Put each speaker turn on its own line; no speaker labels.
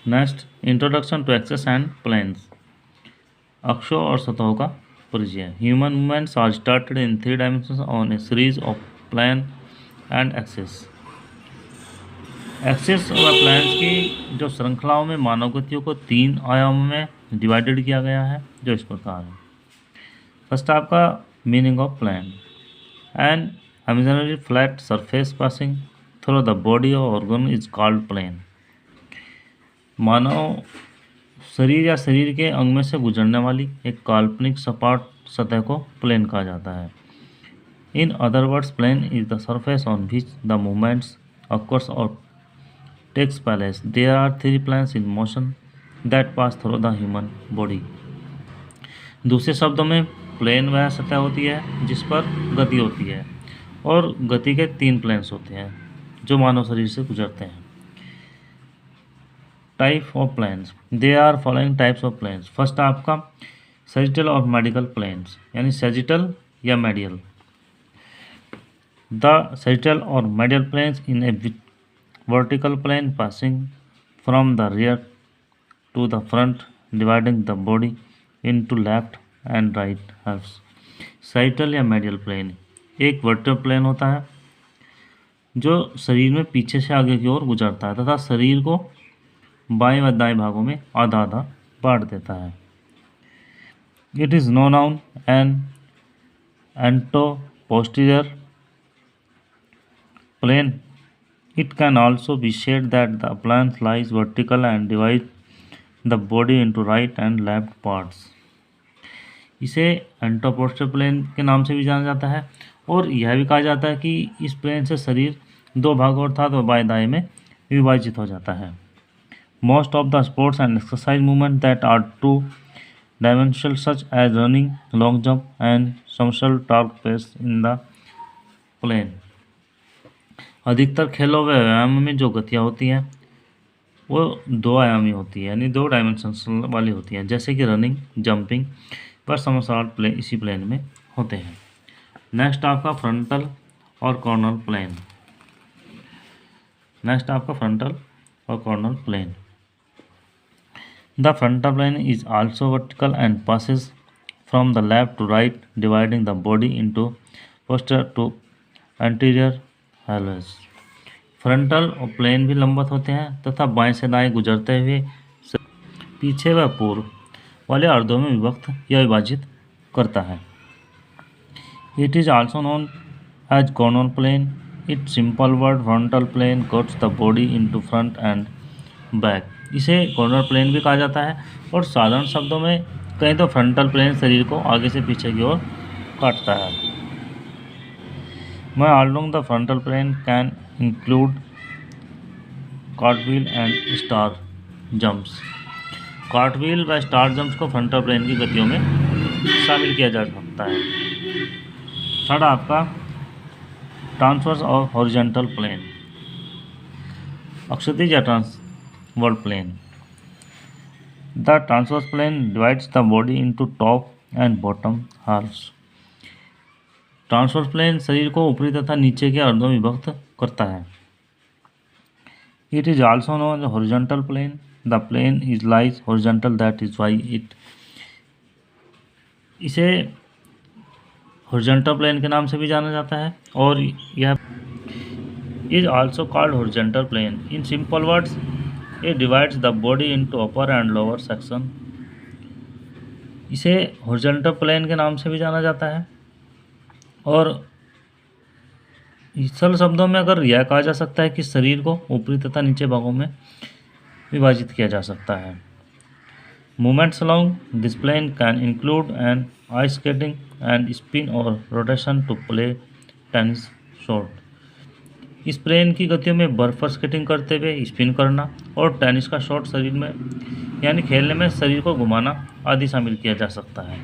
Next, introduction to axes and planes. अक्षों और सतहों का परिचय। Human movements are started in 3 dimensions on a series of plane and axes. Axes व planes की जो श्रृंखलाओं में मानव गतियों को 3 आयामों में डिवाइडेड किया गया है, जो इस प्रकार है। फर्स्ट आपका meaning of plane. An imaginary flat surface passing through the body of organ is called plane. मानव शरीर या शरीर के अंग में से गुजरने वाली एक काल्पनिक सपाट सतह को प्लेन कहा जाता है। In other words, plane is the surface on which the movements occurs or takes place. There are 3 planes in motion that pass through the human body. दूसरे शब्दों में, प्लेन वह सतह होती है जिस पर गति होती है, और गति के 3 प्लेन्स होते हैं जो मानव शरीर से गुजरते हैं। Type of planes. They are following types of planes. First आपका सैजिटल और मेडिकल प्लेन्स, यानी सैजिटल या मेडियल। द सैजिटल और medial planes in a vertical plane passing from the rear to the front dividing the body into left and right halves. Sagittal या medial plane एक vertical plane होता है जो शरीर में पीछे से आगे की ओर गुजरता है तथा शरीर को बाएं व दाएं भागों में आधा आधा बांट देता है। It is no known an anteroposterior plane. It can also be said that the plane lies vertical and divide the body into right and left parts. इसे एंटो-पोस्टीरियर प्लेन के नाम से भी जाना जाता है, और यह भी कहा जाता है कि इस प्लेन से शरीर 2 भागों अर्थात बाएं दाएं में विभाजित हो जाता है। Most of the sports and exercise movements that are 2-dimensional, such as running, long jump, and somersault, take place in the plane. अधिकतर खेलों व व्यायाम में जो गतियाँ होती हैं वो 2 आयामी होती है, यानी 2 डायमेंशन वाली होती हैं, जैसे कि रनिंग, जंपिंग व somersault इसी प्लेन में होते हैं। नेक्स्ट आपका फ्रंटल और कॉर्नल प्लेन। नेक्स्ट आपका फ्रंटल और coronal plane. The frontal plane is also vertical and passes from the left to right, dividing the body into posterior to anterior halves. Frontal और plane भी लंबवत होते हैं तथा बाएं से दाएं गुजरते हुए पीछे व पूर्व वाले अर्धों में विभक्त या विभाजित करता है। It is also known as coronal plane. Its simple word frontal plane cuts the body into front and back. इसे कॉर्नर प्लेन भी कहा जाता है, और साधारण शब्दों में कहें तो फ्रंटल प्लेन शरीर को आगे से पीछे की ओर काटता है। मैं along the frontal plane can include cartwheel and star jumps. Cartwheel व स्टार जंप्स को फ्रंटल प्लेन की गतियों में शामिल किया जा सकता है। थर्ड आपका ट्रांसवर्स और हॉरिजॉन्टल प्लेन। अक्षैतिज या transverse plane. The transverse plane divides the body into top and bottom halves. Transverse plane शरीर को ऊपरी तथा नीचे के अर्धों में विभक्त करता है। It is also known as horizontal plane. The plane is lies horizontal, that is why it इसे horizontal plane के नाम से भी जाना जाता है, और यह is also called horizontal plane. In simple words, it divides the body into upper and lower section. इसे हॉरिजॉन्टल प्लेन के नाम से भी जाना जाता है, और सरल शब्दों में अगर यह कहा जा सकता है कि शरीर को ऊपरी तथा नीचे भागों में विभाजित किया जा सकता है। Movements along this plane can include an ice skating and spin और rotation to play tennis shot. इस प्लेन की गतियों में बर्फ पर स्केटिंग करते हुए स्पिन करना और टेनिस का शॉट शरीर में यानी खेलने में शरीर को घुमाना आदि शामिल किया जा सकता है।